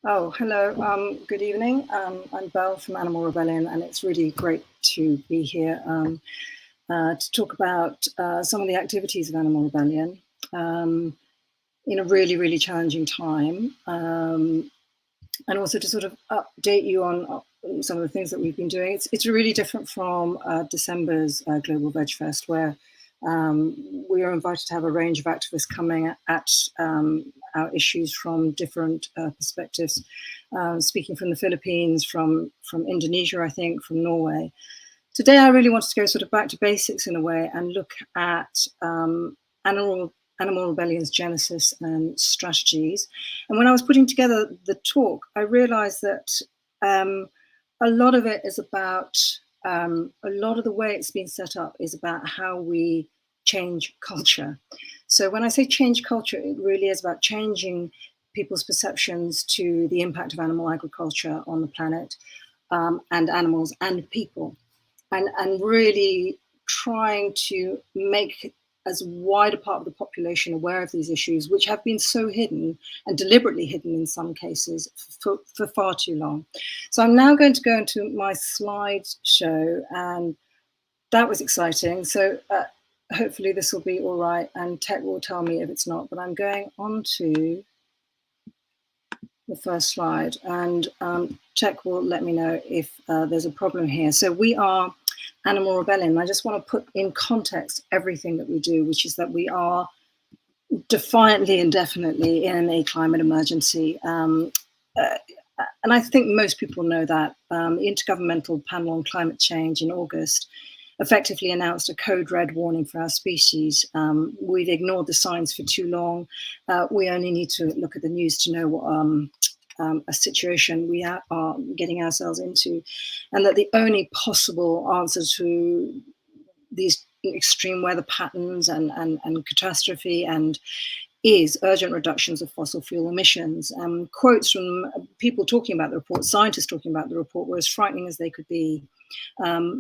Oh, hello. Good evening. I'm Belle from Animal Rebellion, and it's really great to be here to talk about some of the activities of Animal Rebellion in a really, really challenging time, and also to sort of update you on some of the things that we've been doing. It's really different from December's Global Veg Fest, where we were invited to have a range of activists coming at our issues from different perspectives, speaking from the Philippines, from Indonesia, I think, from Norway. Today, I really wanted to go sort of back to basics in a way and look at animal rebellion's genesis and strategies. And when I was putting together the talk, I realized that a lot of it is about, a lot of the way it's been set up is about how we change culture. So when I say change culture, it really is about changing people's perceptions to the impact of animal agriculture on the planet, and animals and people. And really trying to make as wide a part of the population aware of these issues, which have been so hidden and deliberately hidden in some cases for far too long. So I'm now going to go into my slideshow, and that was exciting. So hopefully this will be all right, and tech will tell me if it's not, but I'm going on to the first slide, and tech will let me know if there's a problem here. So we are Animal Rebellion. I just want to put in context everything that we do, which is that we are defiantly and definitely in a climate emergency. And I think most people know that. The Intergovernmental Panel on Climate Change in August effectively announced a code red warning for our species. We've ignored the science for too long. We only need to look at the news to know what a situation we are getting ourselves into, and that the only possible answer to these extreme weather patterns and catastrophe is urgent reductions of fossil fuel emissions. Quotes from people talking about the report, scientists talking about the report, were as frightening as they could be.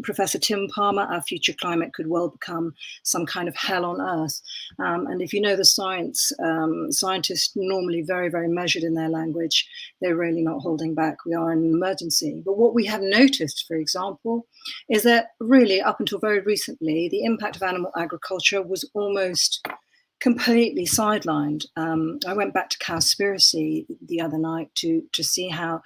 Professor Tim Palmer, our future climate could well become some kind of hell on earth. And if you know the science, scientists normally very, very measured in their language. They're really not holding back. We are in an emergency. But what we have noticed, for example, is that really up until very recently, the impact of animal agriculture was almost completely sidelined. I went back to Cowspiracy the other night to see how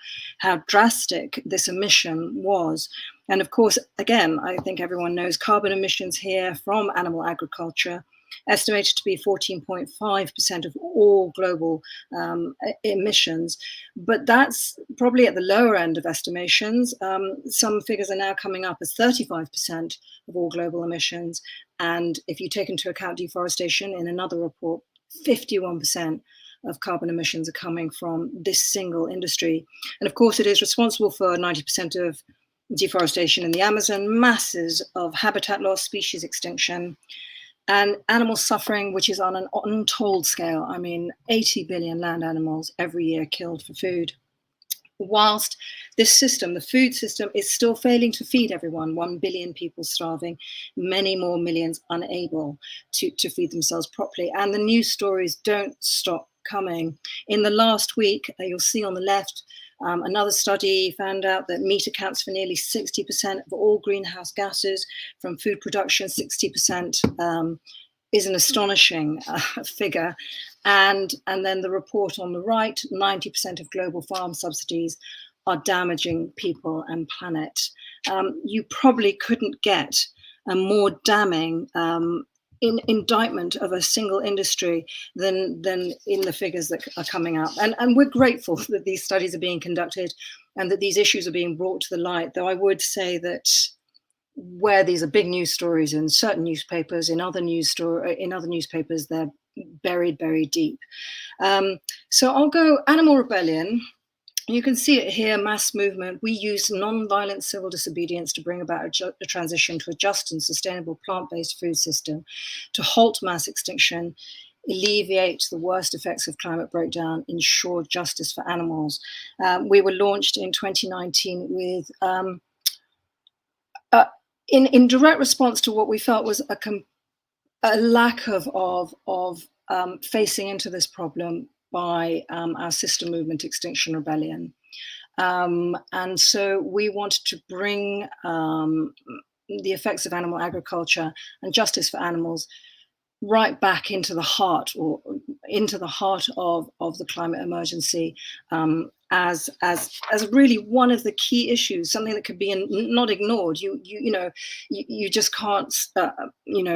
drastic this emission was. And of course, again, I think everyone knows carbon emissions here from animal agriculture estimated to be 14.5% of all global emissions. But that's probably at the lower end of estimations. Some figures are now coming up as 35% of all global emissions. And if you take into account deforestation in another report, 51% of carbon emissions are coming from this single industry. And of course, it is responsible for 90% of deforestation in the Amazon, masses of habitat loss, species extinction, and animal suffering, which is on an untold scale. I mean, 80 billion land animals every year killed for food. Whilst this system, the food system, is still failing to feed everyone, 1 billion people starving, many more millions unable to feed themselves properly. And the news stories don't stop coming. In the last week, you'll see on the left, another study found out that meat accounts for nearly 60% of all greenhouse gases from food production. 60% is an astonishing figure. And then the report on the right, 90% of global farm subsidies are damaging people and planet. You probably couldn't get a more damning indictment of a single industry than in the figures that are coming out. And we're grateful that these studies are being conducted and that these issues are being brought to the light, though I would say that where these are big news stories in certain newspapers, in other newspapers, they're buried very deep. So I'll go Animal Rebellion. You can see it here, mass movement. We use nonviolent civil disobedience to bring about a transition to a just and sustainable plant-based food system, to halt mass extinction, alleviate the worst effects of climate breakdown, ensure justice for animals. We were launched in 2019 with in direct response to what we felt was a lack of facing into this problem by our sister movement, Extinction Rebellion. And so we wanted to bring the effects of animal agriculture and justice for animals right back into the heart, or into the heart of the climate emergency, as really one of the key issues, something that could be not ignored. You just can't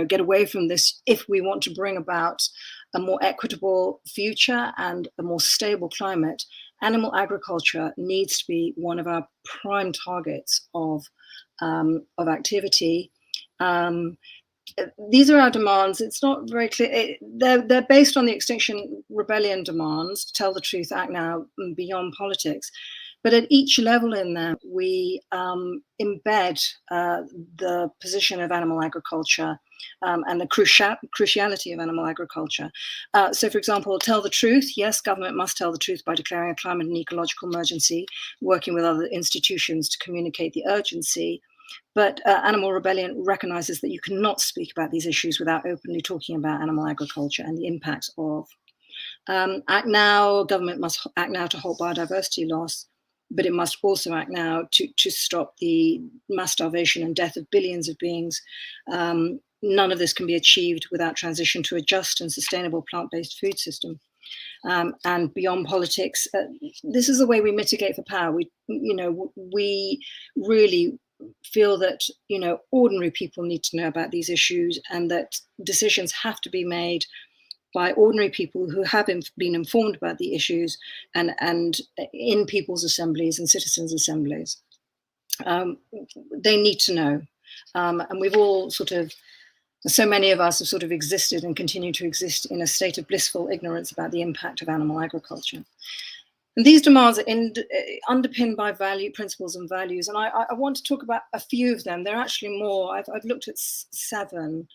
get away from this if we want to bring about a more equitable future and a more stable climate. Animal agriculture needs to be one of our prime targets of activity. These are our demands. It's not very clear. They're based on the Extinction Rebellion demands: tell the truth, act now, and beyond politics. But at each level in there, we embed the position of animal agriculture and the cruciality of animal agriculture. So, for example, tell the truth. Yes, government must tell the truth by declaring a climate and ecological emergency, working with other institutions to communicate the urgency. But Animal Rebellion recognizes that you cannot speak about these issues without openly talking about animal agriculture and the impacts of. Act now, government must act now to halt biodiversity loss, but it must also act now to stop the mass starvation and death of billions of beings. None of this can be achieved without transition to a just and sustainable plant-based food system. And beyond politics, this is the way we mitigate for power. We really feel that ordinary people need to know about these issues, and that decisions have to be made by ordinary people who have been informed about the issues, and in people's assemblies and citizens' assemblies. They need to know, and we've all so many of us have sort of existed and continue to exist in a state of blissful ignorance about the impact of animal agriculture. And these demands are underpinned by principles and values. And I want to talk about a few of them. There are actually more. I've looked at 7.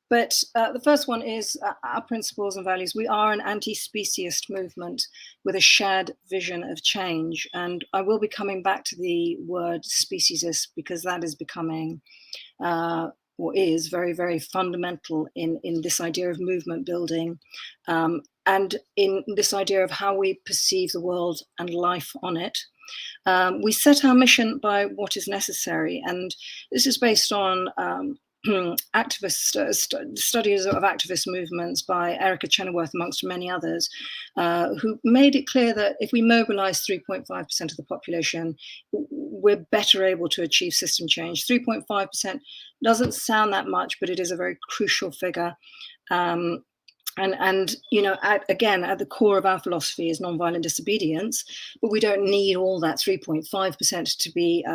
But the first one is our principles and values. We are an anti-speciesist movement with a shared vision of change. And I will be coming back to the word speciesist, because that is becoming or is very, very fundamental in this idea of movement building, and in this idea of how we perceive the world and life on it. We set our mission by what is necessary, and this is based on studies of activist movements by Erica Chenoweth, amongst many others, who made it clear that if we mobilize 3.5% of the population, we're better able to achieve system change. 3.5% doesn't sound that much, but it is a very crucial figure. And again, at the core of our philosophy is nonviolent disobedience, but we don't need all that 3.5% to be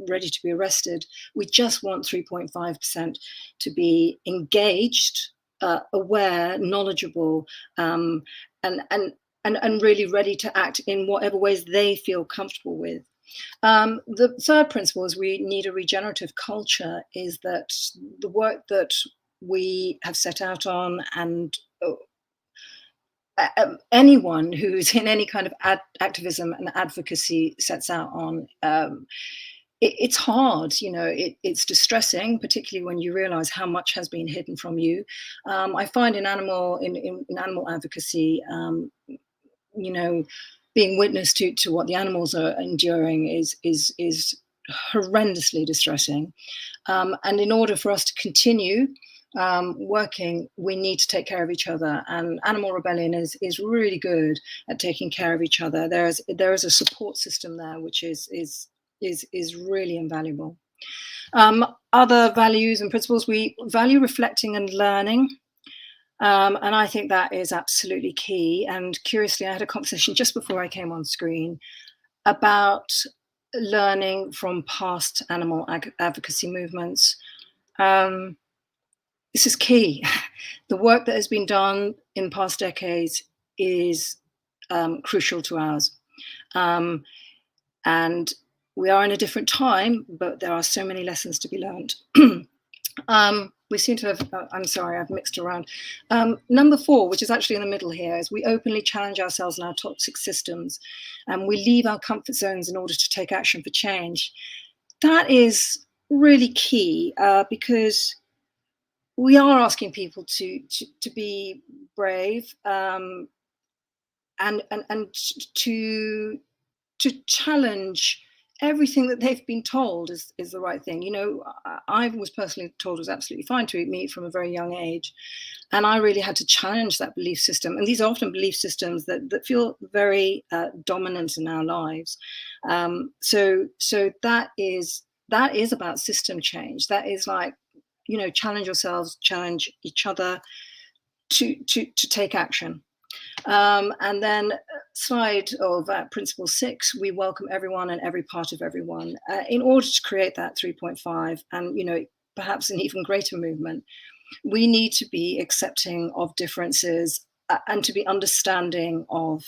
ready to be arrested. We just want 3.5% to be engaged, aware, knowledgeable, and really ready to act in whatever ways they feel comfortable with. The third principle is we need a regenerative culture, is that the work that we have set out on, and anyone who's in any kind of activism and advocacy sets out on, it's hard, it's distressing, particularly when you realize how much has been hidden from you. I find in animal advocacy, being witness to what the animals are enduring is horrendously distressing. And in order for us to continue working, we need to take care of each other. And Animal Rebellion is really good at taking care of each other. There is a support system there, which is really invaluable. Other values and principles: we value reflecting and learning. And I think that is absolutely key. And curiously, I had a conversation just before I came on screen about learning from past animal advocacy movements. This is key. The work that has been done in past decades is crucial to ours. And we are in a different time, but there are so many lessons to be learned. We seem to have, I'm sorry, I've mixed around. Number 4, which is actually in the middle here, is we openly challenge ourselves in our toxic systems, and we leave our comfort zones in order to take action for change. That is really key, because we are asking people to be brave, to challenge everything that they've been told is the right thing. You know, I was personally told it was absolutely fine to eat meat from a very young age. And I really had to challenge that belief system. And these are often belief systems that feel very dominant in our lives. So that is about system change. That is like, you know, challenge yourselves, challenge each other to take action. And then slide of principle 6, we welcome everyone and every part of everyone. In order to create that 3.5 and, you know, perhaps an even greater movement, we need to be accepting of differences and to be understanding of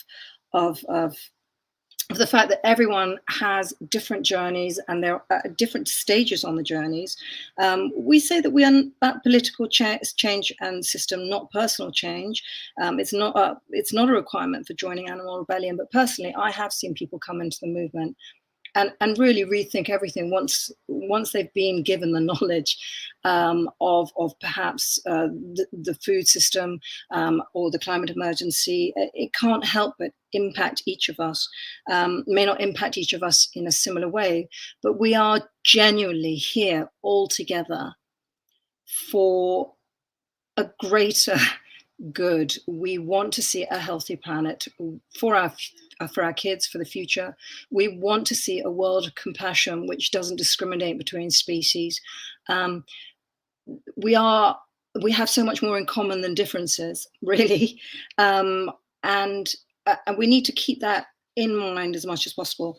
the fact that everyone has different journeys and there are different stages on the journeys. We say that we are about political change and system, not personal change. It's not a requirement for joining Animal Rebellion, but personally, I have seen people come into the movement and really rethink everything once they've been given the knowledge of perhaps the food system or the climate emergency. It can't help but impact each of us. May not impact each of us in a similar way, but we are genuinely here all together for a greater good. We want to see a healthy planet for our kids, for the future. We want to see a world of compassion which doesn't discriminate between species. We have so much more in common than differences, really, and we need to keep that in mind as much as possible.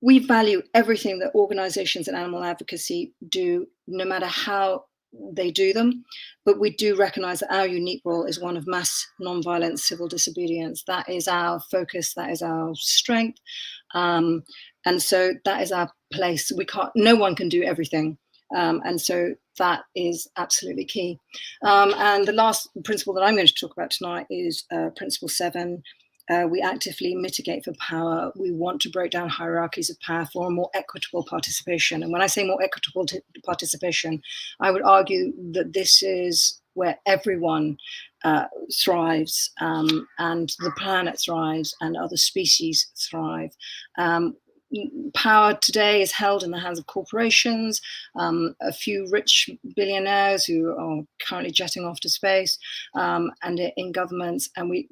We value everything that organizations and animal advocacy do, no matter how they do them, but we do recognize that our unique role is one of mass nonviolent civil disobedience. That is our focus, that is our strength, and so that is our place. No one can do everything, and so that is absolutely key. And the last principle that I'm going to talk about tonight is principle 7. We actively mitigate for power. We want to break down hierarchies of power for a more equitable participation. And when I say more equitable participation, I would argue that this is where everyone thrives, and the planet thrives, and other species thrive. Power today is held in the hands of corporations, a few rich billionaires who are currently jetting off to space, and in governments. And we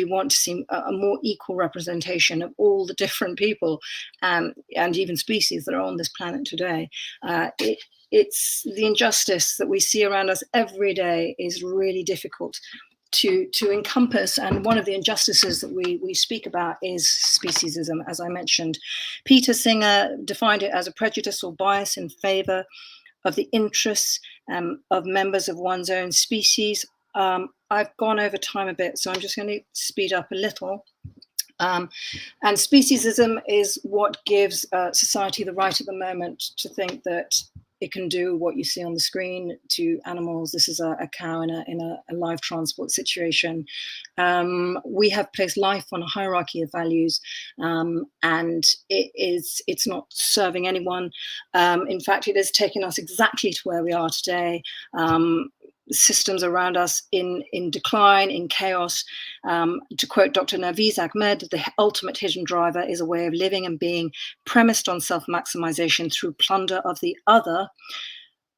want to see a more equal representation of all the different people and even species that are on this planet today. It's the injustice that we see around us every day is really difficult to encompass, and one of the injustices that we speak about is speciesism, as I mentioned. Peter Singer defined it as a prejudice or bias in favor of the interests of members of one's own species. I've gone over time a bit, so I'm just going to speed up a little. And speciesism is what gives society the right at the moment to think that it can do what you see on the screen to animals. This is a cow in a live transport situation. We have placed life on a hierarchy of values, and it's not serving anyone. In fact, it has taken us exactly to where we are today. Systems around us in decline, in chaos. To quote Dr. Navez Ahmed, the ultimate hidden driver is a way of living and being premised on self-maximization through plunder of the other,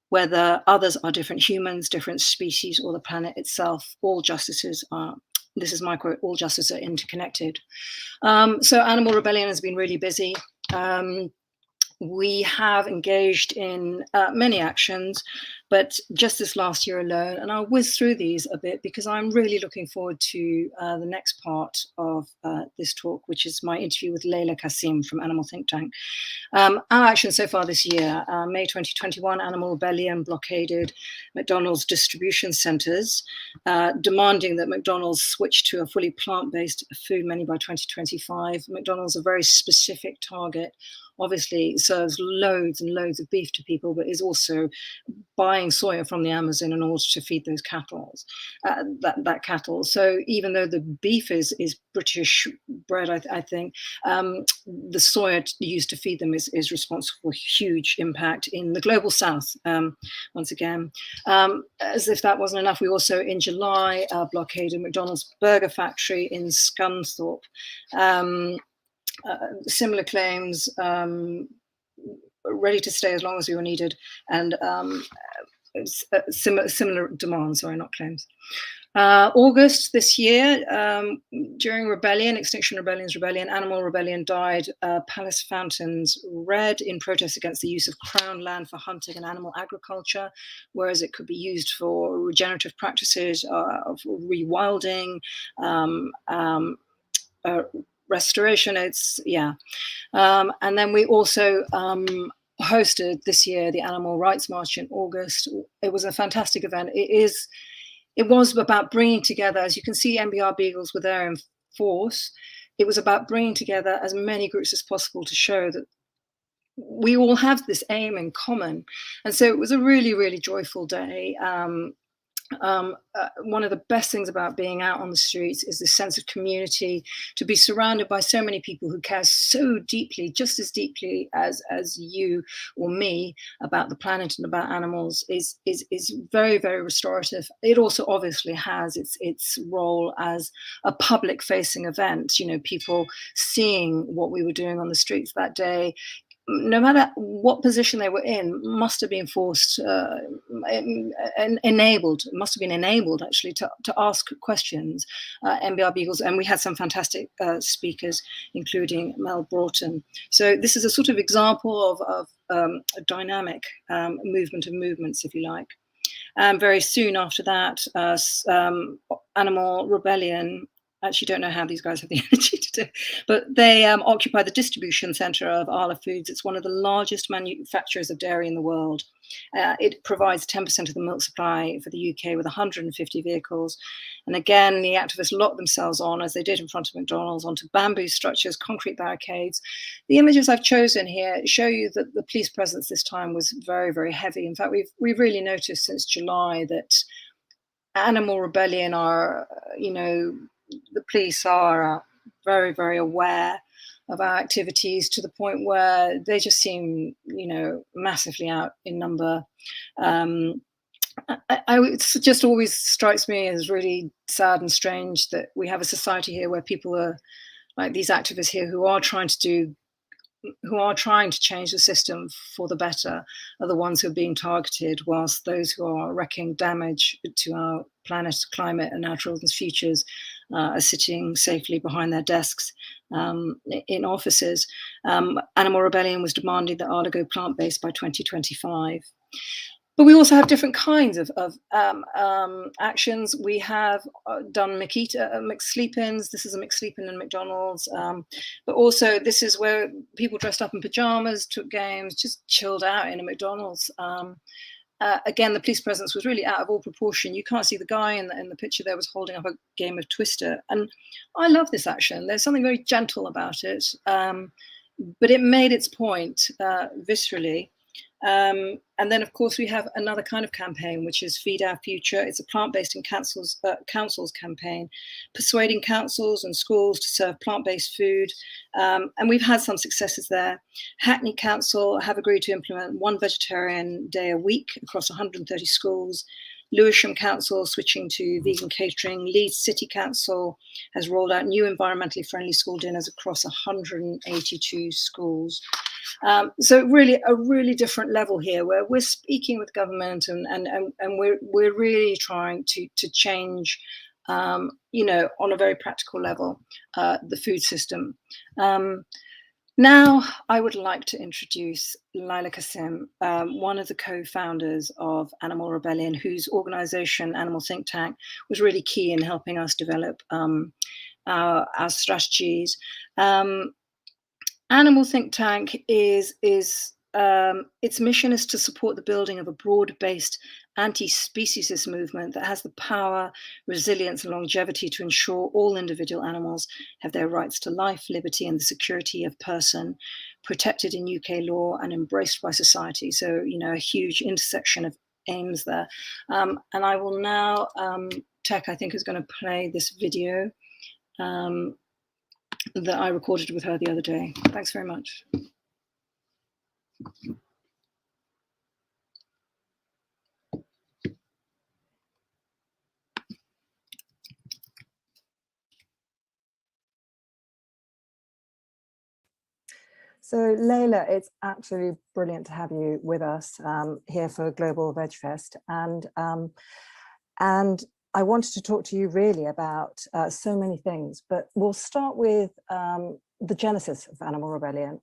whether others are different humans, different species, or the planet itself. All justices are, this is my quote, all justices are interconnected. So Animal Rebellion has been really busy. We have engaged in many actions, but just this last year alone, and I'll whiz through these a bit because I'm really looking forward to the next part of this talk, which is my interview with Laila Kassim from Animal ThinkThank. Our action so far this year, May 2021, Animal Rebellion blockaded McDonald's distribution centres, demanding that McDonald's switch to a fully plant-based food menu by 2025. McDonald's a very specific target obviously serves loads and loads of beef to people, but is also buying soya from the Amazon in order to feed those cattle, that cattle. So even though the beef is British bred, I think the soya used to feed them is responsible for huge impact in the global south. Once again, as if that wasn't enough, we also in July blockaded McDonald's burger factory in Scunthorpe. Similar claims, ready to stay as long as we were needed, and similar demands, sorry, not claims. August this year, during Extinction Rebellion, Animal Rebellion dyed palace fountains red in protest against the use of crown land for hunting and animal agriculture, whereas it could be used for regenerative practices, of rewilding, restoration. And then we also hosted this year the Animal Rights March in August. It was a fantastic event. It was about bringing together, as you can see, NBR Beagles were there in force. It was about bringing together as many groups as possible to show that we all have this aim in common. And so it was a really, really joyful day. One of the best things about being out on the streets is this sense of community, to be surrounded by so many people who care so deeply, just as deeply as you or me, about the planet and about animals is very, very restorative. It also obviously has its role as a public facing event, you know, people seeing what we were doing on the streets that day, no matter what position they were in, must have been forced, enabled, must have been enabled actually to ask questions, NBR Beagles. And we had some fantastic speakers, including Mel Broughton. So this is a sort of example of a dynamic movement of movements, if you like. Very soon after that, Animal Rebellion, actually don't know how these guys have the energy to do, but they occupy the distribution center of Arla Foods. It's one of the largest manufacturers of dairy in the world. It provides 10% of the milk supply for the UK with 150 vehicles. And again, the activists locked themselves on, as they did in front of McDonald's, onto bamboo structures, concrete barricades. The images I've chosen here show you that the police presence this time was very, very heavy. In fact, we've really noticed since July that Animal Rebellion are, you know, the police are very, very aware of our activities, to the point where they just seem, you know, massively out in number. It just always strikes me as really sad and strange that we have a society here where people are like these activists here who are trying to change the system for the better are the ones who are being targeted, whilst those who are wreaking damage to our planet, climate, and our children's futures are sitting safely behind their desks in offices. Animal Rebellion was demanding that Arla go plant-based by 2025. But we also have different kinds of actions. We have done mixed sleep-ins. This is a mixed sleep-in in McDonald's. But also this is where people dressed up in pajamas, took games, just chilled out in a McDonald's. Again, the police presence was really out of all proportion. You can't see the guy in the picture there was holding up a game of Twister. And I love this action. There's something very gentle about it. But it made its point viscerally. And then, of course, we have another kind of campaign, which is Feed Our Future. It's a plant-based and councils campaign, persuading councils and schools to serve plant-based food. And we've had some successes there. Hackney Council have agreed to implement 1 vegetarian day a week across 130 schools. Lewisham Council switching to vegan catering. Leeds City Council has rolled out new environmentally friendly school dinners across 182 schools. So really a really different level here, where we're speaking with government and we're really trying to change, you know, on a very practical level, the food system. Now, I would like to introduce Laila Kassim, one of the co-founders of Animal Rebellion, whose organization, Animal ThinkThank, was really key in helping us develop our strategies. Animal ThinkThank is its mission is to support the building of a broad-based anti-speciesist movement that has the power, resilience, and longevity to ensure all individual animals have their rights to life, liberty, and the security of person, protected in UK law and embraced by society. So, you know, a huge intersection of aims there. And I will now, Tech, I think, is going to play this video that I recorded with her the other day. Thanks very much. So Laila, it's absolutely brilliant to have you with us here for Global Veg Fest. And I wanted to talk to you really about so many things, but we'll start with the genesis of Animal Rebellion.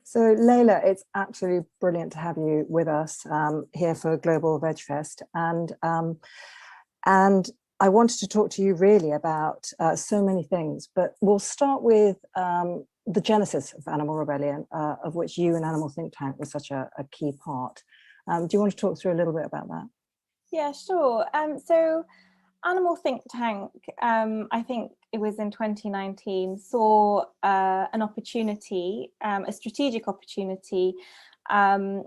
So Laila, it's absolutely brilliant to have you with us here for Global Veg Fest. And I wanted to talk to you really about so many things, but we'll start with the genesis of Animal Rebellion, of which you and Animal ThinkThank was such a key part. Do you want to talk through a little bit about that? Yeah, sure. So Animal ThinkThank, I think it was in 2019, saw an opportunity, a strategic opportunity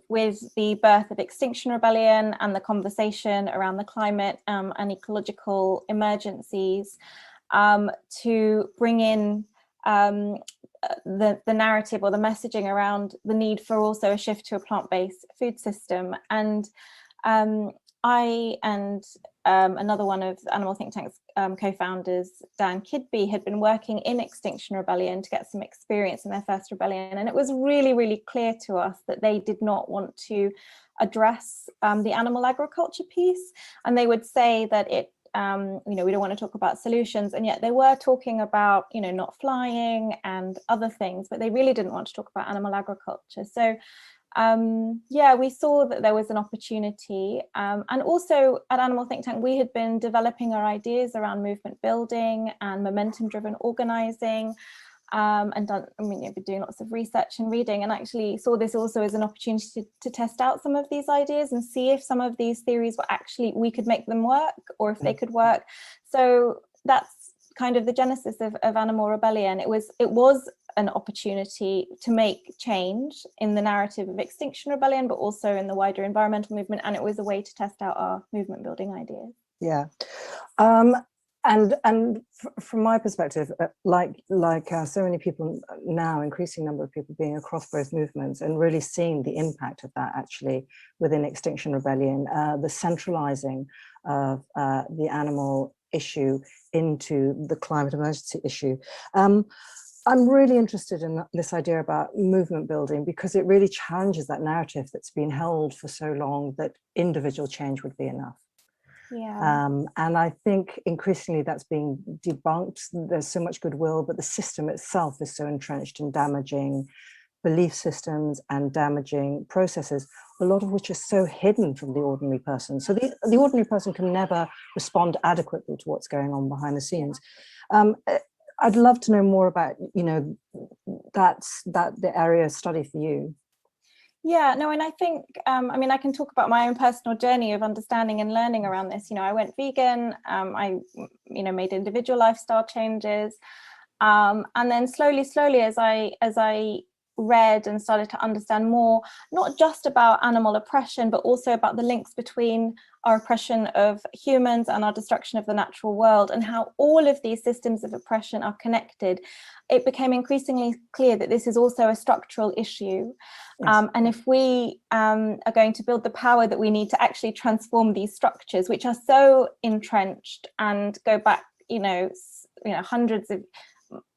with the birth of Extinction Rebellion and the conversation around the climate and ecological emergencies to bring in the narrative or the messaging around the need for also a shift to a plant-based food system. And I and another one of Animal ThinkThank's co-founders, Dan Kidby, had been working in Extinction Rebellion to get some experience in their first rebellion. And it was really, really clear to us that they did not want to address the animal agriculture piece. And they would say that it, we don't want to talk about solutions. And yet they were talking about, not flying and other things, but they really didn't want to talk about animal agriculture. So we saw that there was an opportunity, and also at Animal ThinkThank we had been developing our ideas around movement building and momentum-driven organizing, and been doing lots of research and reading, and actually saw this also as an opportunity to test out some of these ideas and see if some of these theories were actually, we could make them work, or if they could work. So that's kind of the genesis of Animal Rebellion. It was an opportunity to make change in the narrative of Extinction Rebellion, but also in the wider environmental movement, and it was a way to test out our movement building ideas. Yeah, and from my perspective, like so many people now, increasing number of people being across both movements and really seeing the impact of that actually within Extinction Rebellion, the centralizing of the animal issue into the climate emergency issue. I'm really interested in this idea about movement building because it really challenges that narrative that's been held for so long that individual change would be enough. Yeah. And I think increasingly that's being debunked. There's so much goodwill, but the system itself is so entrenched in damaging belief systems and damaging processes, a lot of which are so hidden from the ordinary person. So the ordinary person can never respond adequately to what's going on behind the scenes. I'd love to know more about, the area of study for you. Yeah, no, and I think, I can talk about my own personal journey of understanding and learning around this. I went vegan, I, made individual lifestyle changes. And then slowly, as I read and started to understand more, not just about animal oppression, but also about the links between our oppression of humans and our destruction of the natural world, and how all of these systems of oppression are connected, it became increasingly clear that this is also a structural issue. Yes. And if we are going to build the power that we need to actually transform these structures, which are so entrenched and go back, hundreds of,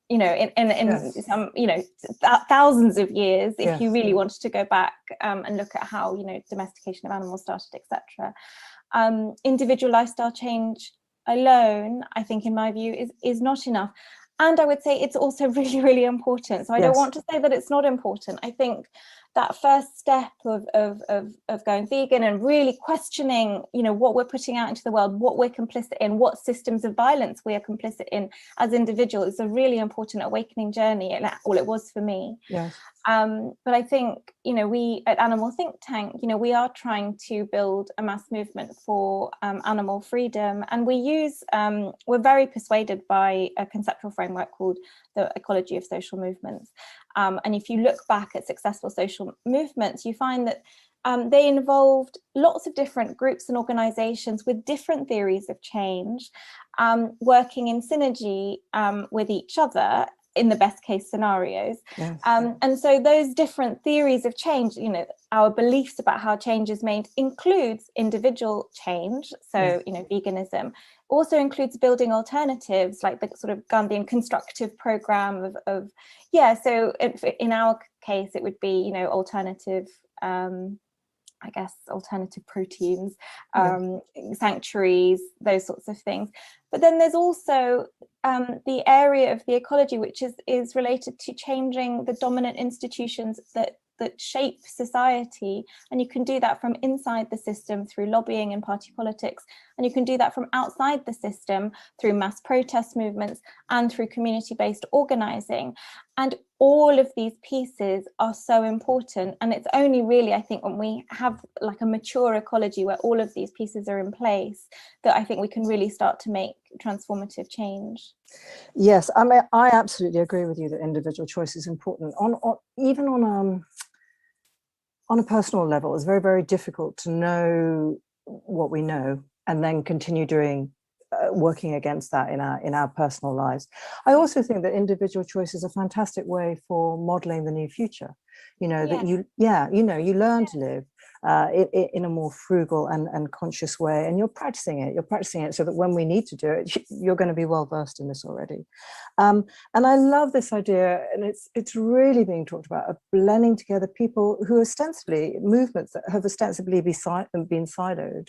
in some, thousands of years, if you really wanted to go back and look at how, domestication of animals started, etc. Individual lifestyle change alone, I think, in my view, is not enough. And I would say it's also really, really important. So I don't want to say that it's not important. I think that first step of going vegan and really questioning, what we're putting out into the world, what we're complicit in, what systems of violence we are complicit in as individuals, is a really important awakening journey. And well, it was for me. Yes. But I think, we at Animal ThinkThank, we are trying to build a mass movement for animal freedom. And we use, we're very persuaded by a conceptual framework called the Ecology of social movements. And if you look back at successful social movements, you find that they involved lots of different groups and organizations with different theories of change, working in synergy with each other in the best case scenarios. Yes. And so those different theories of change, our beliefs about how change is made includes individual change. So, veganism also includes building alternatives, like the sort of Gandhian constructive program of so in our case, it would be, alternative, alternative proteins, sanctuaries, those sorts of things. But then there's also the area of the ecology, which is related to changing the dominant institutions that shape society. And you can do that from inside the system through lobbying and party politics. And you can do that from outside the system through mass protest movements and through community-based organizing. And all of these pieces are so important. And it's only really, I think, when we have like a mature ecology where all of these pieces are in place, that I think we can really start to make transformative change. Yes, I mean, I absolutely agree with you that individual choice is important. Even on a personal level, it's very, very difficult to know what we know and then continue working against that in our personal lives. I also think that individual choice is a fantastic way for modeling the new future. That you learn to live in a more frugal and conscious way, and you're practicing it so that when we need to do it, you're going to be well versed in this already. And I love this idea, and it's really being talked about, of blending together people who movements that have ostensibly been siloed,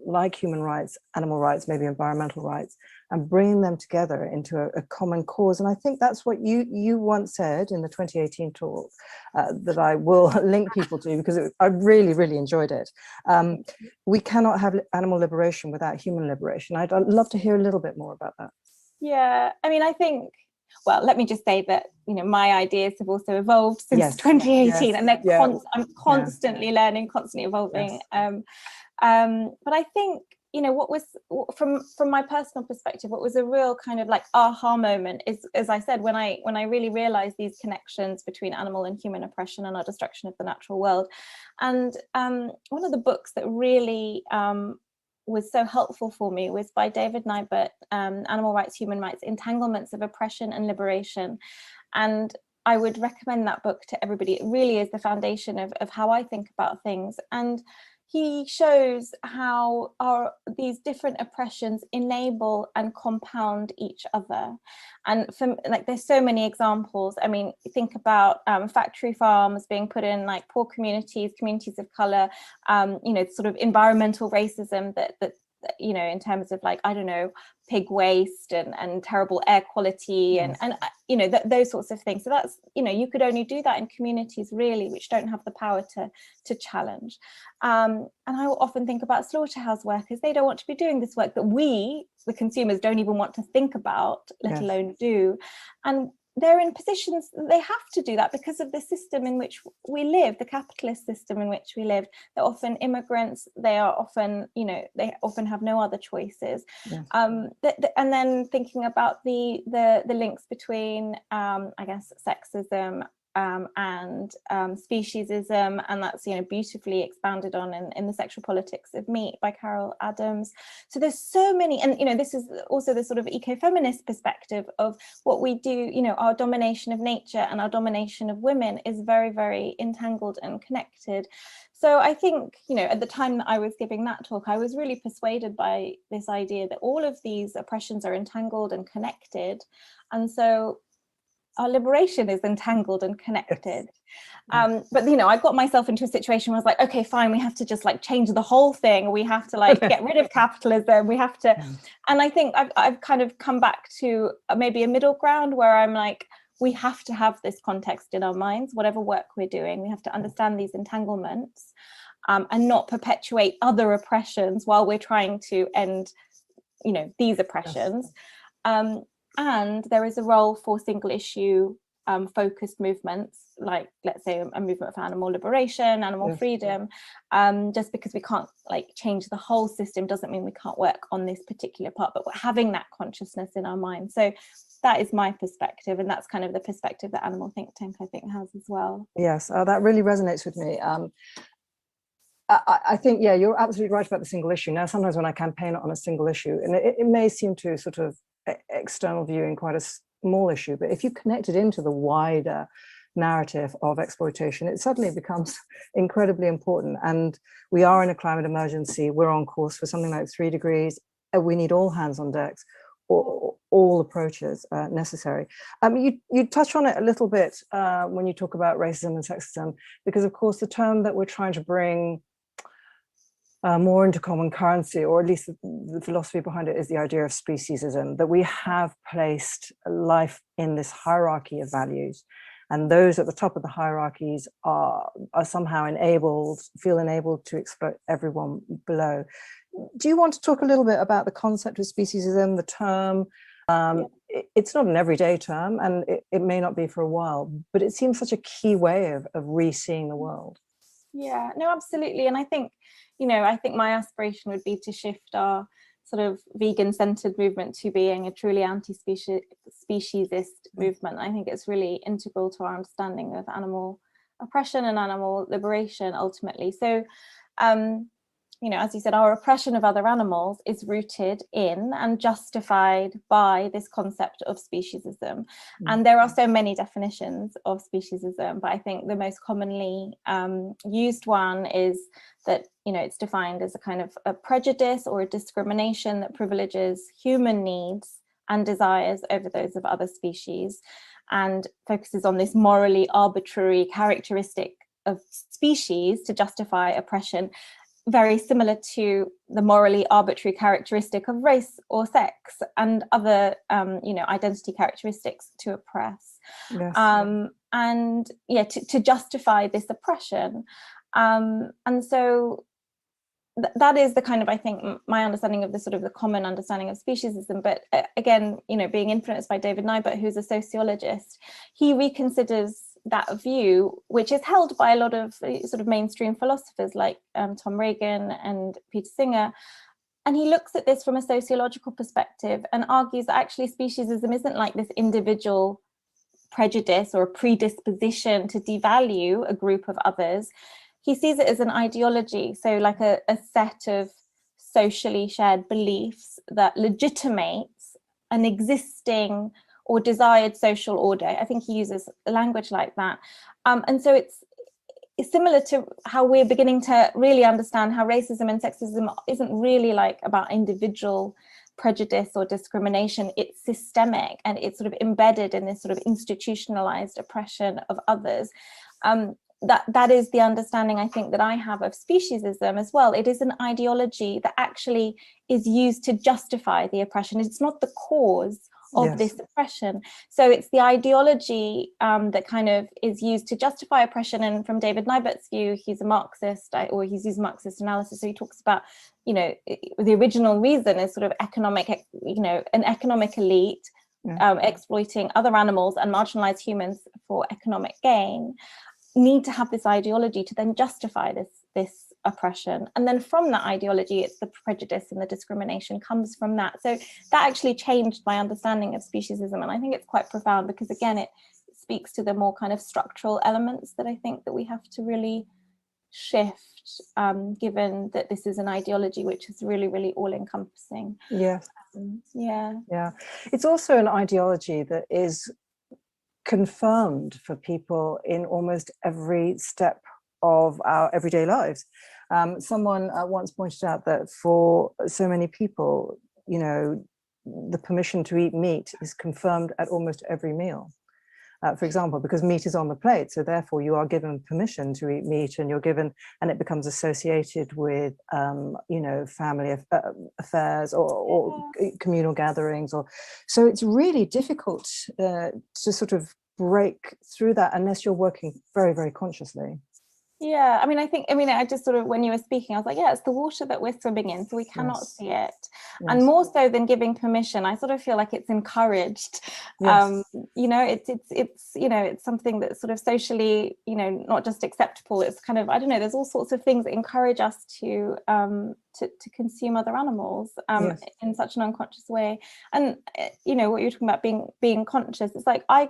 like human rights, animal rights, maybe environmental rights, and bringing them together into a common cause. And I think that's what you once said in the 2018 talk, that I will link people to, because I really, really enjoyed it. We cannot have animal liberation without human liberation. I'd love to hear a little bit more about that. Yeah, I mean, I think, well, let me just say that, my ideas have also evolved since 2018, and I'm constantly learning, constantly evolving. Yes. But I think, what was, from my personal perspective, what was a real kind of like aha moment is, as I said, when I really realized these connections between animal and human oppression and our destruction of the natural world. And one of the books that really was so helpful for me was by David Nybert, Animal Rights, Human Rights, Entanglements of Oppression and Liberation. And I would recommend that book to everybody. It really is the foundation of how I think about things. And he shows how these different oppressions enable and compound each other. And there's so many examples. I mean, think about factory farms being put in like poor communities of color, sort of environmental racism that in terms of like, I don't know, pig waste and terrible air quality and those sorts of things. So that's, you could only do that in communities really which don't have the power to challenge. And I will often think about slaughterhouse workers. They don't want to be doing this work that we, the consumers, don't even want to think about, let alone do. And they're in positions they have to do that because of the system in which we live, the capitalist system in which we live. They're often immigrants. They are often, they often have no other choices. Yes. And then thinking about the links between, I guess, sexism and speciesism, and that's, you know, beautifully expounded on in The Sexual Politics of Meat by Carol Adams. So there's so many, and you know, this is also the sort of ecofeminist perspective of what we do. You know, our domination of nature and our domination of women is very, very entangled and connected. So I think, you know, at the time that I was giving that talk, I was really persuaded by this idea that all of these oppressions are entangled and connected, and so our liberation is entangled and connected. But, you know, I got myself into a situation where I was like, okay, fine, we have to just like change the whole thing. We have to like get rid of capitalism. We have to, and I think I've kind of come back to maybe a middle ground where I'm like, we have to have this context in our minds, whatever work we're doing. We have to understand these entanglements and not perpetuate other oppressions while we're trying to end, you know, these oppressions. And there is a role for single issue focused movements, like let's say a movement for animal liberation, animal freedom. Just because we can't like change the whole system doesn't mean we can't work on this particular part, but we're having that consciousness in our mind. So that is my perspective, and that's kind of the perspective that Animal ThinkThank I think has as well. Yes, that really resonates with me. I think, yeah, you're absolutely right about the single issue. Now, sometimes when I campaign on a single issue, and it may seem to sort of external viewing quite a small issue, but if you connect it into the wider narrative of exploitation, it suddenly becomes incredibly important. And we are in a climate emergency. We're on course for something like 3 degrees. We need all hands on decks, or all approaches necessary. You touch on it a little bit when you talk about racism and sexism, because of course the term that we're trying to bring more into common currency, or at least the philosophy behind it, is the idea of speciesism, that we have placed life in this hierarchy of values, and those at the top of the hierarchies are somehow feel enabled to exploit everyone below. Do you want to talk a little bit about the concept of speciesism, the term? It's not an everyday term, and it may not be for a while, but it seems such a key way of re-seeing the world. Yeah, no, absolutely. And I think, you know, I think my aspiration would be to shift our sort of vegan-centered movement to being a truly anti-speciesist movement. I think it's really integral to our understanding of animal oppression and animal liberation ultimately. So, you know, as you said, our oppression of other animals is rooted in and justified by this concept of speciesism. And there are so many definitions of speciesism, but I think the most commonly used one is that, you know, it's defined as a kind of a prejudice or a discrimination that privileges human needs and desires over those of other species, and focuses on this morally arbitrary characteristic of species to justify oppression, very similar to the morally arbitrary characteristic of race or sex and other, you know, identity characteristics to oppress. Yes. And yeah, to justify this oppression. And so that is the kind of, I think, my understanding of the sort of the common understanding of speciesism. But again, you know, being influenced by David Nybert, who's a sociologist, he reconsiders that view, which is held by a lot of sort of mainstream philosophers like Tom Regan and Peter Singer. And he looks at this from a sociological perspective and argues that actually speciesism isn't like this individual prejudice or a predisposition to devalue a group of others. He sees it as an ideology, so like a set of socially shared beliefs that legitimates an existing or desired social order. I think he uses language like that. And so it's similar to how we're beginning to really understand how racism and sexism isn't really like about individual prejudice or discrimination. It's systemic, and it's sort of embedded in this sort of institutionalized oppression of others. That is the understanding, I think, that I have of speciesism as well. It is an ideology that actually is used to justify the oppression. It's not the cause of this oppression. So it's the ideology that kind of is used to justify oppression. And from David Nybert's view, he's a Marxist, or he's used Marxist analysis. So he talks about, you know, the original reason is sort of economic, you know, an economic elite exploiting other animals and marginalized humans for economic gain, need to have this ideology to then justify this oppression. And then from that ideology, it's the prejudice and the discrimination comes from that. So that actually changed my understanding of speciesism. And I think it's quite profound because, again, it speaks to the more kind of structural elements that I think that we have to really shift, given that this is an ideology which is really, really all-encompassing. Yes. Yeah. It's also an ideology that is confirmed for people in almost every step of our everyday lives. Someone once pointed out that for so many people, you know, the permission to eat meat is confirmed at almost every meal. For example, because meat is on the plate, so therefore you are given permission to eat meat, and you're given, and it becomes associated with, you know, family affairs or communal gatherings, or so it's really difficult to sort of break through that unless you're working very, very consciously. Yeah, I mean, I just sort of, when you were speaking, I was like, yeah, it's the water that we're swimming in, so we cannot see it. And more so than giving permission, I sort of feel like it's encouraged. You know, it's you know, it's something that's sort of socially, you know, not just acceptable. It's kind of, I don't know, there's all sorts of things that encourage us to consume other animals in such an unconscious way. And you know, what you're talking about being conscious, it's like I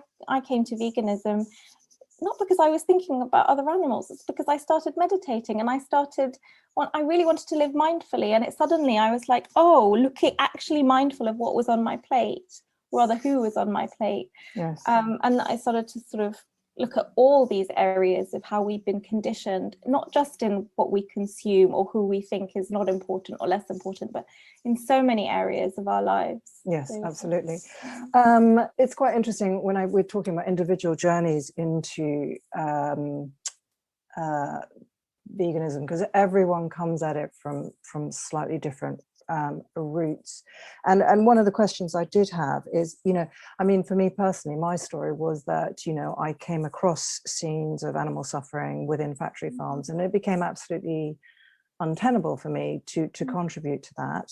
came to veganism not because I was thinking about other animals, it's because I started meditating, and I really wanted to live mindfully, and suddenly I was like, oh, actually mindful of what was on my plate, or rather who was on my plate. And I started to sort of look at all these areas of how we've been conditioned, not just in what we consume or who we think is not important or less important, but in so many areas of our lives. Yes, absolutely. It's quite interesting when we're talking about individual journeys into veganism, because everyone comes at it from slightly different roots. And one of the questions I did have is, you know, I mean, for me personally, my story was that, you know, I came across scenes of animal suffering within factory farms, and it became absolutely untenable for me to contribute to that.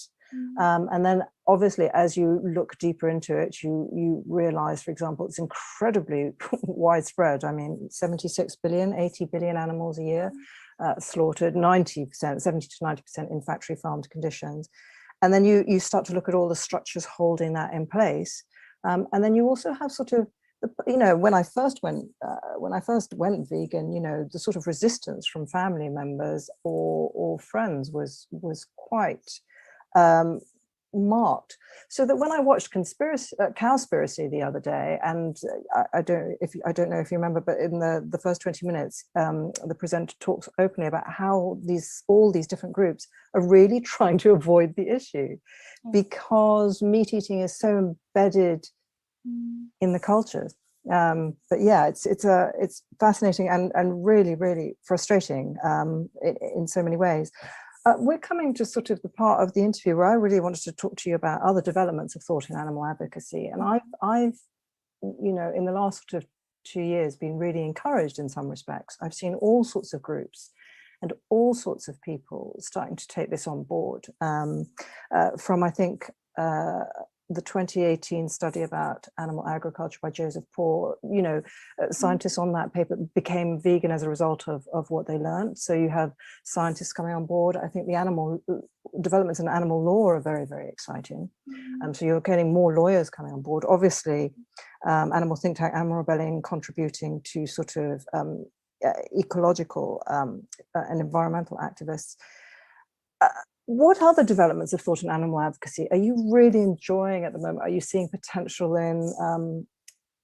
And then obviously, as you look deeper into it, you realize, for example, it's incredibly widespread. I mean, 76 billion, 80 billion animals a year slaughtered, 90%, 70 to 90% in factory farmed conditions. And then you start to look at all the structures holding that in place. And then you also have sort of, you know, when I first went vegan, you know, the sort of resistance from family members or friends was quite marked. So that when I watched Cowspiracy the other day, and I don't know if you remember, but in the first 20 minutes, the presenter talks openly about how all these different groups are really trying to avoid the issue, because meat eating is so embedded in the cultures. But yeah, it's fascinating and really, really frustrating in so many ways. We're coming to sort of the part of the interview where I really wanted to talk to you about other developments of thought in animal advocacy. And I've, you know, in the last sort of 2 years, been really encouraged in some respects. I've seen all sorts of groups and all sorts of people starting to take this on board. From, I think, the 2018 study about animal agriculture by Joseph Poore, you know, scientists on that paper became vegan as a result of what they learned. So you have scientists coming on board. I think the animal developments in animal law are very, very exciting. So you're getting more lawyers coming on board. Obviously, Animal ThinkThank, Animal Rebellion contributing to sort of ecological and environmental activists. What other developments of thought in animal advocacy are you really enjoying at the moment? Are you seeing potential in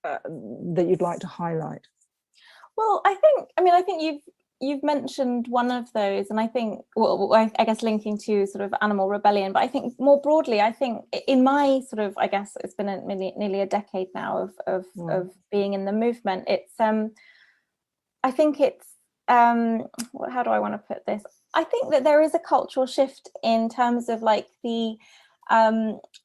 that you'd like to highlight? Well, I think you've mentioned one of those, and I think, well, I guess linking to sort of animal rebellion, but I think more broadly, I think in my sort of, I guess it's been nearly a decade now of being in the movement. It's I think it's how do I want to put this? I think that there is a cultural shift in terms of like the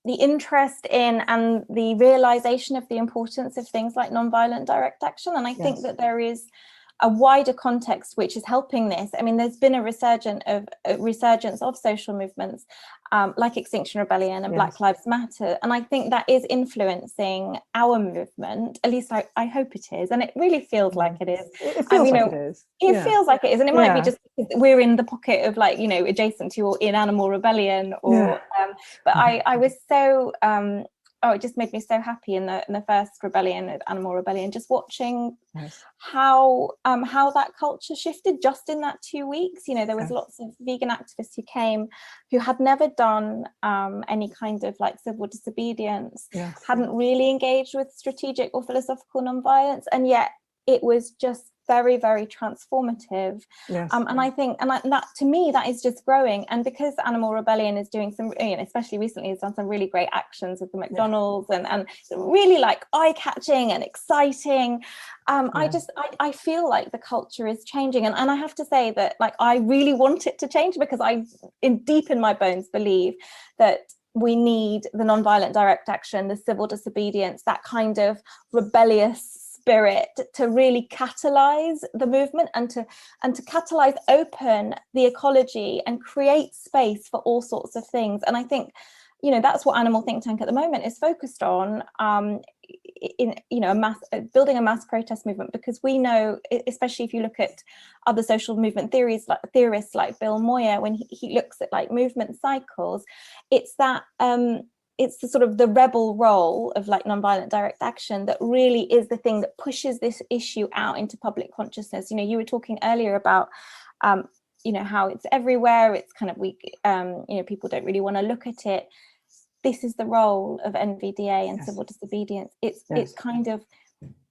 interest in and the realization of the importance of things like nonviolent direct action. And I think that there is a wider context which is helping this. I mean, there's been a resurgence of social movements like Extinction Rebellion and Black Lives Matter. And I think that is influencing our movement. At least I hope it is. And it really feels like it is. It feels like it is. It feels like it is. And it might be just because we're in the pocket of, like, you know, adjacent to or in Animal Rebellion or but I was so it just made me so happy in the first rebellion, Animal Rebellion, just watching Yes. how that culture shifted just in that 2 weeks. You know, there was Yeah. lots of vegan activists who came who had never done any kind of like civil disobedience, Yes. hadn't really engaged with strategic or philosophical nonviolence, and yet it was just very, very transformative. Yes. And I think, that to me, that is just growing. And because Animal Rebellion is doing some, you know, especially recently, has done some really great actions with the McDonald's, and really like eye-catching and exciting. I feel like the culture is changing, and I have to say that, like, I really want it to change, because I, deep in my bones, believe that we need the nonviolent direct action, the civil disobedience, that kind of rebellious spirit to really catalyze the movement, and to catalyze, open the ecology and create space for all sorts of things. And I think, you know, that's what Animal Think Tank at the moment is focused on, in, you know, building a mass protest movement, because we know, especially if you look at other social movement theorists like Bill Moyer, when he looks at like movement cycles, it's that it's the sort of the rebel role of like nonviolent direct action that really is the thing that pushes this issue out into public consciousness. You know, you were talking earlier about, you know, how it's everywhere. It's kind of weak. You know, people don't really want to look at it. This is the role of NVDA and civil disobedience. It's kind of,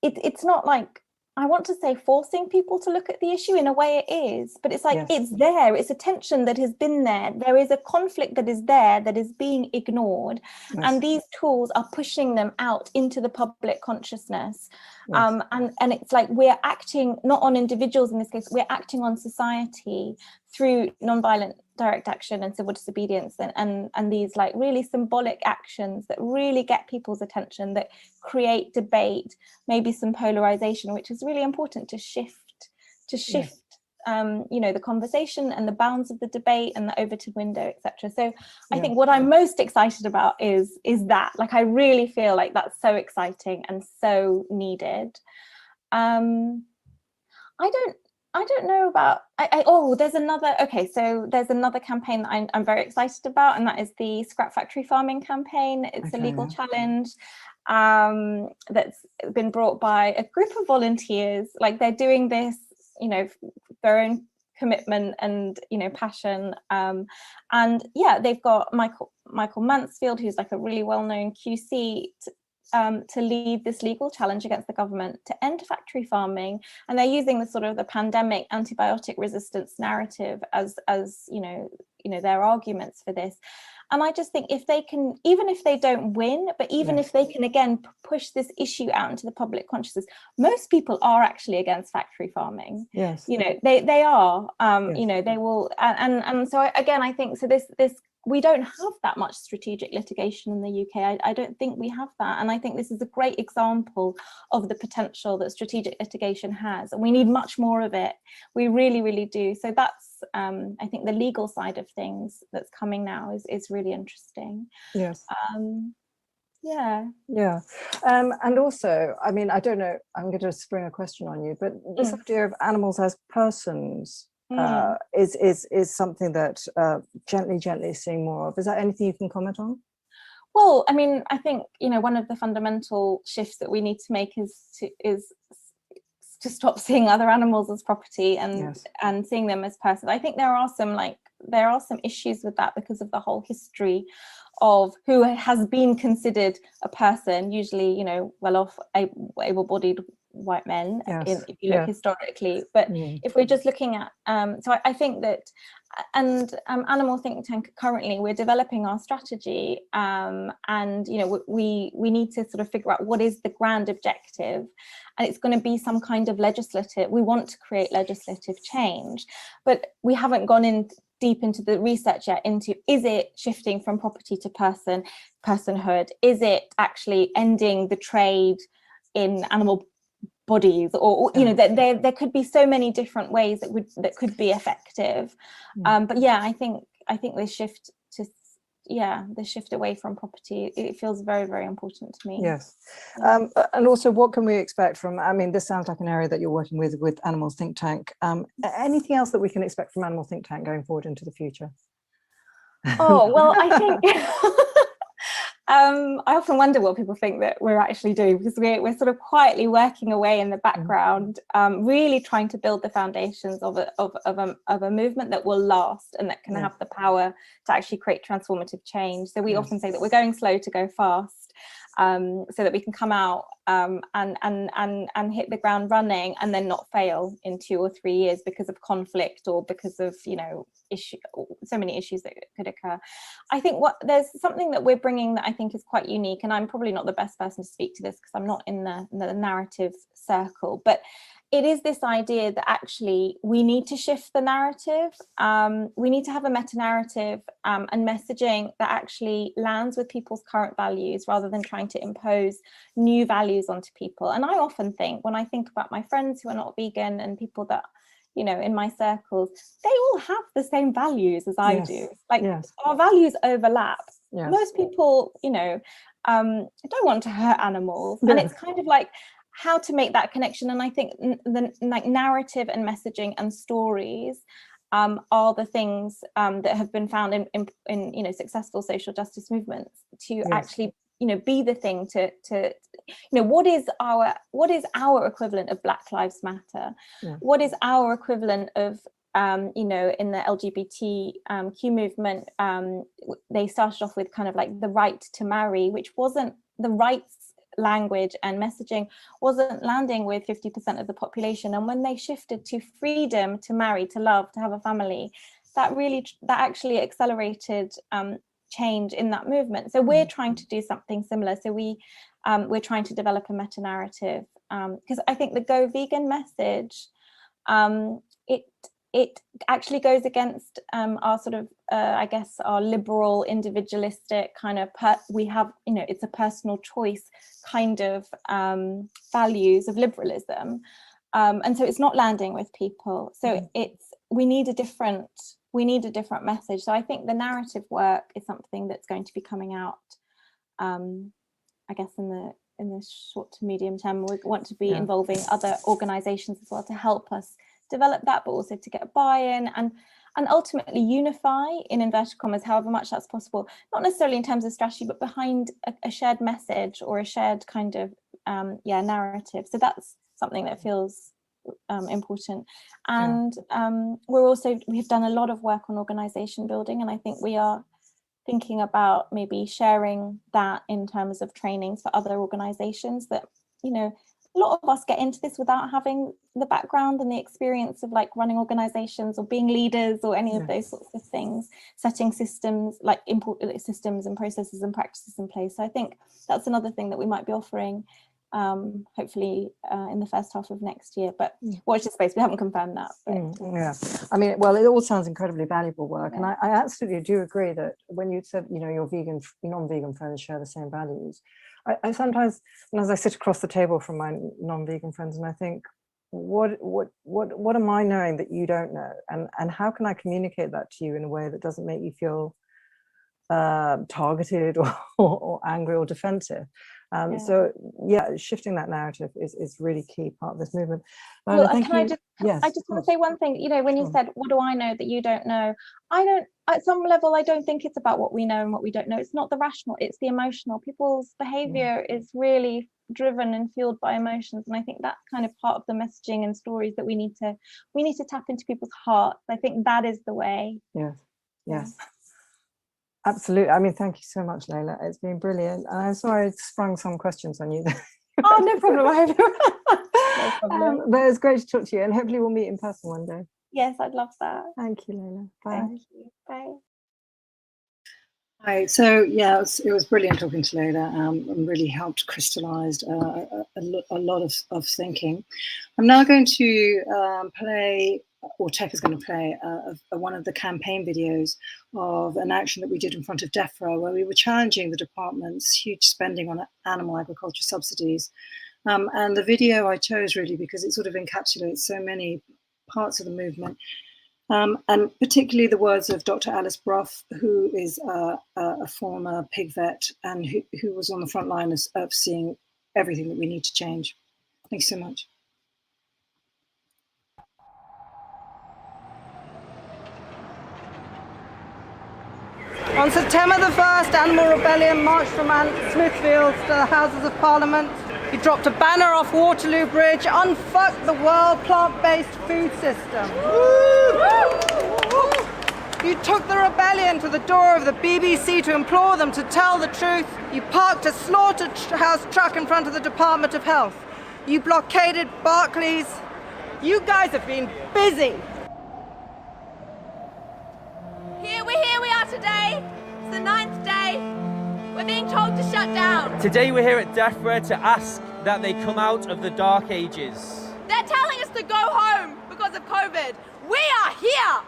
it's not like, I want to say forcing people to look at the issue. In a way it is, but it's like, it's there. It's a tension that has been there. There is a conflict that is there that is being ignored. And these tools are pushing them out into the public consciousness. And it's like, we're acting not on individuals in this case, we're acting on society through nonviolent direct action and civil disobedience, and these like really symbolic actions that really get people's attention, that create debate, maybe some polarization, which is really important to shift you know, the conversation and the bounds of the debate and the Overton window, etc. So I think what I'm most excited about is that, like, I really feel like that's so exciting and so needed. I don't know about, there's another campaign that I'm very excited about, and that is the Scrap Factory Farming campaign. It's a legal challenge that's been brought by a group of volunteers. Like, they're doing this, you know, their own commitment and, you know, passion. And yeah, they've got Michael Mansfield, who's like a really well-known QC, to lead this legal challenge against the government to end factory farming. And they're using the sort of the pandemic antibiotic resistance narrative as you know their arguments for this. And I just think, if they can, even if they don't win, but even if they can again push this issue out into the public consciousness, most people are actually against factory farming. You know, they are, you know, they will, and so again, I think, so this we don't have that much strategic litigation in the UK. I don't think we have that. And I think this is a great example of the potential that strategic litigation has. And we need much more of it. We really, really do. So that's, I think, the legal side of things that's coming now is really interesting. And also, I mean, I don't know, I'm going to spring a question on you, but this idea of animals as persons is something that gently seeing more of. Is that anything you can comment on? Well, I mean, I think, you know, one of the fundamental shifts that we need to make is to stop seeing other animals as property and seeing them as persons. I think there are some issues with that, because of the whole history of who has been considered a person, usually, you know, well-off, able-bodied white men, if you look historically. But if we're just looking at, so I think that, and Animal Think Tank, currently we're developing our strategy, and, you know, we need to sort of figure out what is the grand objective, and it's going to be some kind of legislative, we want to create legislative change, but we haven't gone in deep into the research yet into, is it shifting from property to personhood? Is it actually ending the trade in animal bodies, or you know, there could be so many different ways that could be effective. But yeah, I think the shift to the shift away from property, it feels very, very important to me. And also, what can we expect from, I mean, this sounds like an area that you're working with Animal Think Tank. Anything else that we can expect from Animal Think Tank going forward into the future? Oh, well, I think I often wonder what people think that we're actually doing, because we're sort of quietly working away in the background, really trying to build the foundations of a movement that will last and that can have the power to actually create transformative change. So we often say that we're going slow to go fast, so that we can come out and hit the ground running and then not fail in 2 or 3 years because of conflict or because of, you know, so many issues that could occur. I think there's something that we're bringing that I think is quite unique, and I'm probably not the best person to speak to this because I'm not in the narrative circle, but it is this idea that actually we need to shift the narrative. We need to have a meta-narrative and messaging that actually lands with people's current values rather than trying to impose new values onto people. And I often think, when I think about my friends who are not vegan and people that, you know, in my circles, they all have the same values as I do. Like our values overlap. Most people, you know, don't want to hurt animals, and it's kind of like how to make that connection. And I think the like narrative and messaging and stories are the things that have been found in you know, successful social justice movements to actually, you know, be the thing to you know, what is our equivalent of Black Lives Matter? What is our equivalent of you know, in the LGBTQ movement, they started off with kind of like the right to marry, which wasn't the rights language and messaging wasn't landing with 50% of the population. And when they shifted to freedom to marry, to love, to have a family, that actually accelerated change in that movement. So we're trying to do something similar. So we're trying to develop a meta-narrative, because I think the Go Vegan message, it actually goes against our sort of, I guess, our liberal, individualistic kind of, we have, you know, it's a personal choice kind of values of liberalism. And so it's not landing with people. So we need a different message. So I think the narrative work is something that's going to be coming out, I guess, in the short to medium term. We want to be involving other organizations as well to help us develop that, but also to get buy-in and ultimately unify, in inverted commas, however much that's possible, not necessarily in terms of strategy, but behind a shared message or a shared kind of narrative. So that's something that feels important. And we've done a lot of work on organization building, and I think we are thinking about maybe sharing that in terms of trainings for other organizations that, you know, a lot of us get into this without having the background and the experience of like running organizations or being leaders or any of those sorts of things, setting systems, like systems and processes and practices in place. So I think that's another thing that we might be offering, hopefully in the first half of next year, but watch this space, we haven't confirmed that. But, I mean, well, it all sounds incredibly valuable work, and I absolutely do agree that when you said, you know, your non-vegan friends share the same values, I sometimes, and as I sit across the table from my non-vegan friends, and I think, what am I knowing that you don't know, and how can I communicate that to you in a way that doesn't make you feel targeted or angry or defensive? So shifting that narrative is really key part of this movement. Well, I just want to say one thing. You know, when you said, what do I know that you don't know? I don't, at some level, I don't think it's about what we know and what we don't know. It's not the rational, it's the emotional. People's behavior is really driven and fueled by emotions, and I think that's kind of part of the messaging and stories that we need to tap into people's hearts. I think that is the way. Yes. Absolutely. I mean, thank you so much, Laila. It's been brilliant. And I'm sorry I sprung some questions on you. Oh, no problem. No problem. But it's great to talk to you, and hopefully we'll meet in person one day. Yes, I'd love that. Thank you, Laila. Bye. Thank you. Bye. Hi. So it was brilliant talking to Laila, and really helped crystallize a lot of thinking. I'm now going to play, or Tech is going to play, one of the campaign videos of an action that we did in front of DEFRA, where we were challenging the department's huge spending on animal agriculture subsidies. And the video I chose really because it sort of encapsulates so many parts of the movement. And particularly the words of Dr. Alice Brough, who is a former pig vet and who was on the front line of seeing everything that we need to change. Thanks so much. On September the 1st, Animal Rebellion marched from Smithfield to the Houses of Parliament. You dropped a banner off Waterloo Bridge, unfuck the world plant-based food system. You took the rebellion to the door of the BBC to implore them to tell the truth. You parked a slaughterhouse truck in front of the Department of Health. You blockaded Barclays. You guys have been busy. Here we are today. It's the 9th day. We're being told to shut down. Today we're here at DEFRA to ask that they come out of the dark ages. They're telling us to go home because of COVID. We are here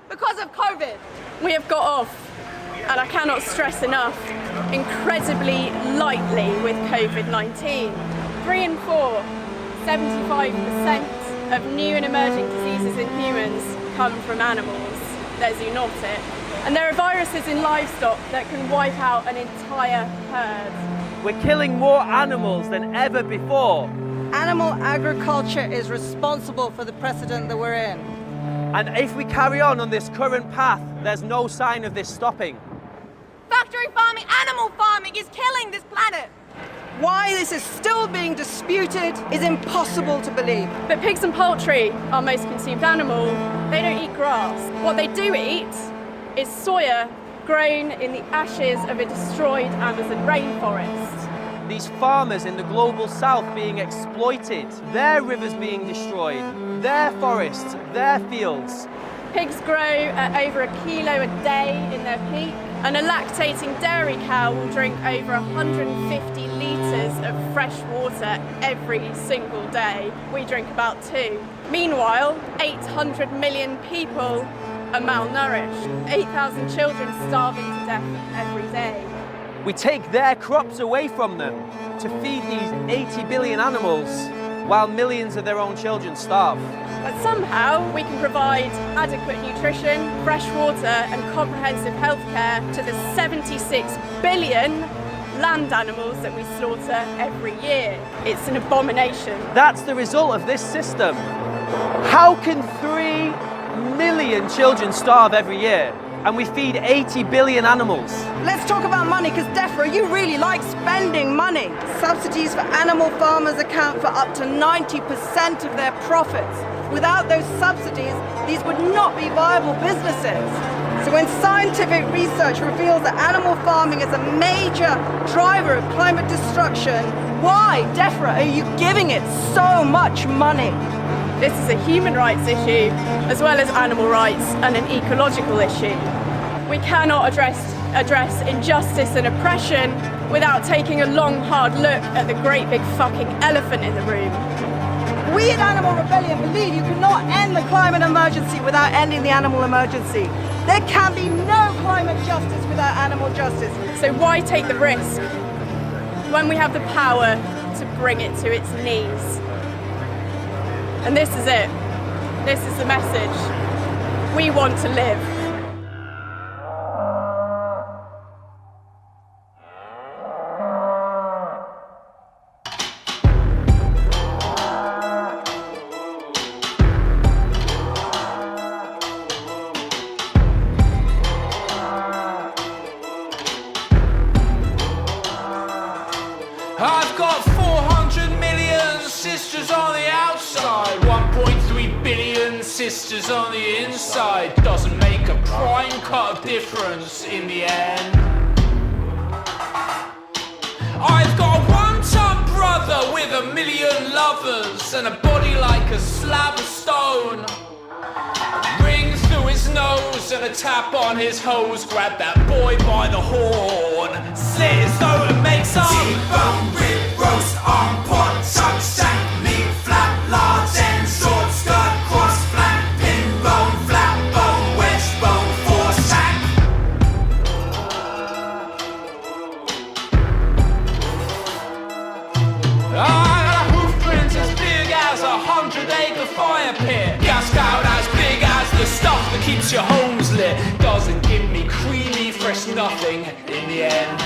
because of COVID. We have got off, and I cannot stress enough, incredibly lightly with COVID-19. 3 in 4, 75% of new and emerging diseases in humans come from animals. They're zoonotic. And there are viruses in livestock that can wipe out an entire herd. We're killing more animals than ever before. Animal agriculture is responsible for the precedent that we're in. And if we carry on this current path, there's no sign of this stopping. Factory farming, animal farming is killing this planet. Why this is still being disputed is impossible to believe. But pigs and poultry, our most consumed animal, they don't eat grass. What they do eat is soya grown in the ashes of a destroyed Amazon rainforest. These farmers in the global south being exploited, their rivers being destroyed, their forests, their fields. Pigs grow at over 1 kilo a day in their peak, and a lactating dairy cow will drink over 150 litres of fresh water every single day. We drink about 2. Meanwhile, 800 million people are malnourished, 8,000 children starving to death every day. We take their crops away from them to feed these 80 billion animals while millions of their own children starve. But somehow we can provide adequate nutrition, fresh water and comprehensive healthcare to the 76 billion land animals that we slaughter every year. It's an abomination. That's the result of this system. How can 3 million children starve every year and we feed 80 billion animals? Let's talk about money, because DEFRA, you really like spending money. Subsidies for animal farmers account for up to 90% of their profits. Without those subsidies, these would not be viable businesses. So when scientific research reveals that animal farming is a major driver of climate destruction, why, DEFRA, are you giving it so much money? This is a human rights issue, as well as animal rights and an ecological issue. We cannot address injustice and oppression without taking a long, hard look at the great big fucking elephant in the room. We at Animal Rebellion believe you cannot end the climate emergency without ending the animal emergency. There can be no climate justice without animal justice. So why take the risk when we have the power to bring it to its knees? And this is it. This is the message. We want to live. I've got 400 million sisters on the outside, 1.3 billion sisters on the inside. Doesn't make a prime cut of difference in the end. I've got a one-ton brother with 1 million lovers and a body like a slab of stone. Ring through his nose and a tap on his hose. Grab that boy by the horn, slit his throat and make some T-bone, rib roast, arm pot, tuck, shank, meat, flap, large end, short skirt, cross flank, pin bone, flat bone, wedge bone, four shank. Hoofprints as big as a 100-acre fire pit. Gas cloud as big as the stuff that keeps your homes lit. Doesn't give me creamy, fresh nothing in the end.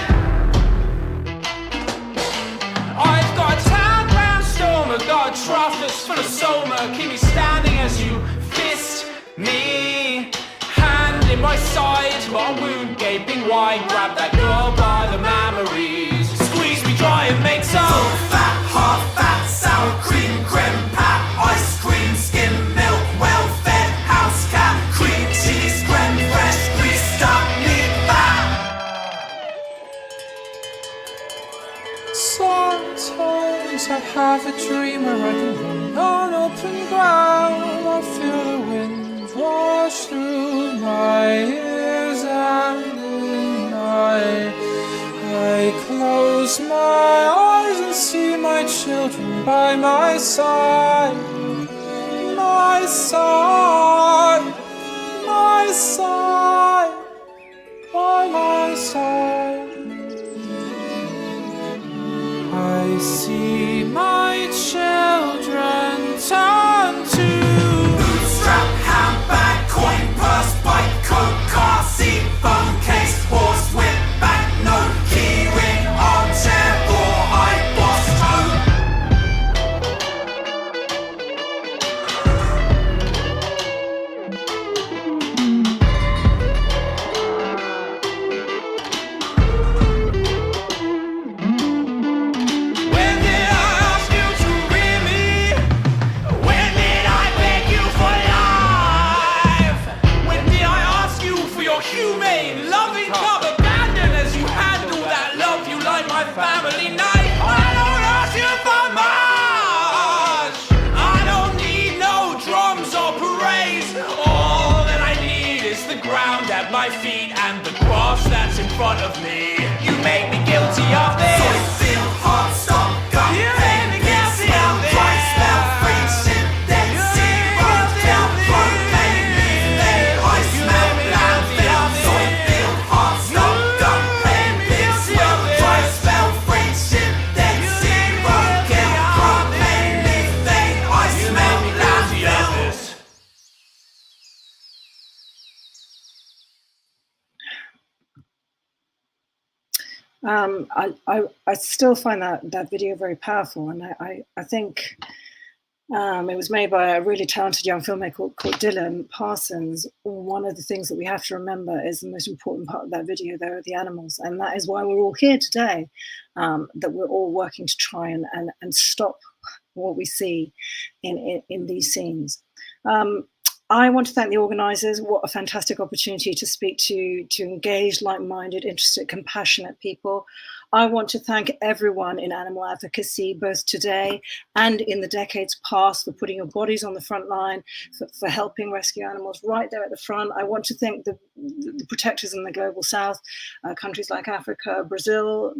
I've got a town ground stormer, got a trough that's full of soma. Keep me standing as you fist me. Hand in my side, my wound gauge gaping wide. Grab that girl by the memories. Squeeze me dry and make some full fat, half fat, sour cream, creme pat, ice cream, skim milk, well-fed house cat, cream cheese, creme fresh, greased up meat fat. Sometimes I have a dream where I can run on open ground. I feel the wind wash through my ears and in I close my eyes and see my children by my side, my side, my side, by my side. I see my children turn to bootstrap, handbag, coin purse, bike, coat, car seat, phone case, horse whip, banknote, key ring, armchair, four-eyed boss When did I ask you to read me? When did I beg you for life? When did I ask you for your humane, loving love? Abandon as you handle that love you like my family knife. I don't ask you for much. I don't need no drums or parades. All that I need is the ground at my feet and the grass that's in front of me. You make me guilty of this. Soil, heart, stop, gun, you make me guilty of this. Dry spell, friendship, dead sea, road, down, front, pain, leave, I smell landfill. Soil, heart, stop, gun, pain, big swell, dry spell, friendship, dead sea, road, down, front, pain, leave, I smell landfill. I still find that video very powerful, and I think it was made by a really talented young filmmaker called Dylan Parsons. One of the things that we have to remember is the most important part of that video, there are the animals, and that is why we're all here today, that we're all working to try and stop what we see in these scenes. I want to thank the organisers. What a fantastic opportunity to speak to engaged, like-minded, interested, compassionate people. I want to thank everyone in animal advocacy, both today and in the decades past, for putting your bodies on the front line, for helping rescue animals right there at the front. I want to thank the protectors in the global south, countries like Africa, Brazil.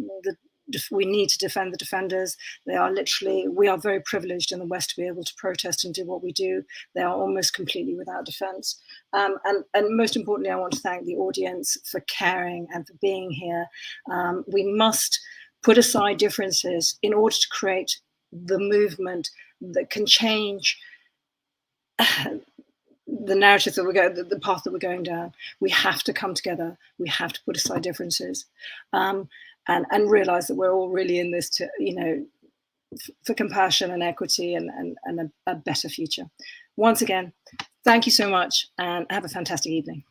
We need to defend the defenders. They are literally, we are very privileged in the West to be able to protest and do what we do. They are almost completely without defense. And most importantly, I want to thank the audience for caring and for being here. We must put aside differences in order to create the movement that can change the narrative that we're going, the path that we're going down. We have to come together. We have to put aside differences. And realize that we're all really in this to, for compassion and equity and a better future. Once again, thank you so much and have a fantastic evening.